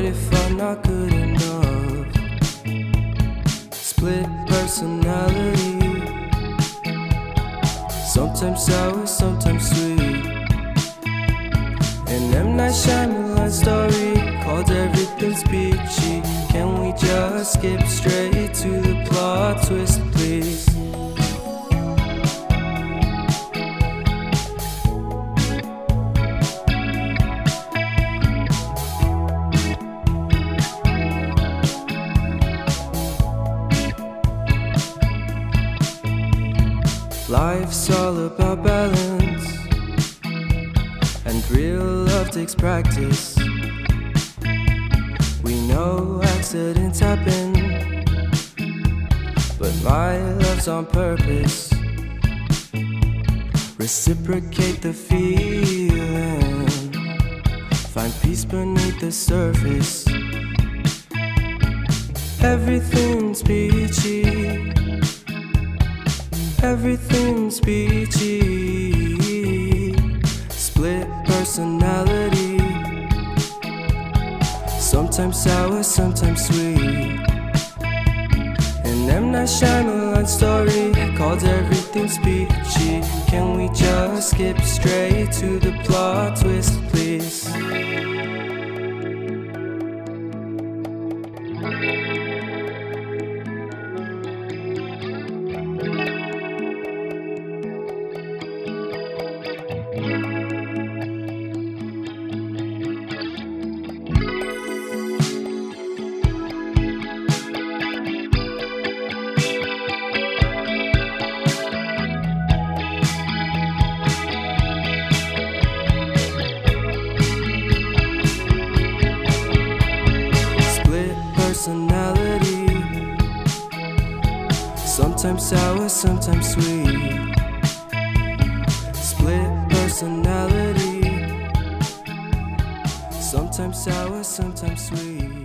if I'm not good enough? Split personality, sometimes sour, sometimes sweet. An M. Night Shyamalan story called Everything's Peachy. Can we just skip straight to the plot twist, please? Life's all about balance, and real love takes practice. We know accidents happen, but my love's on purpose. Reciprocate the feeling, find peace beneath the surface. Everything's peachy, everything's peachy. Split personality, sometimes sour, sometimes sweet. An M. Night Shyamalan story called Everything's Peachy. Can we just skip straight to the plot twist, please? Personality, sometimes sour, sometimes sweet. Split personality, sometimes sour, sometimes sweet.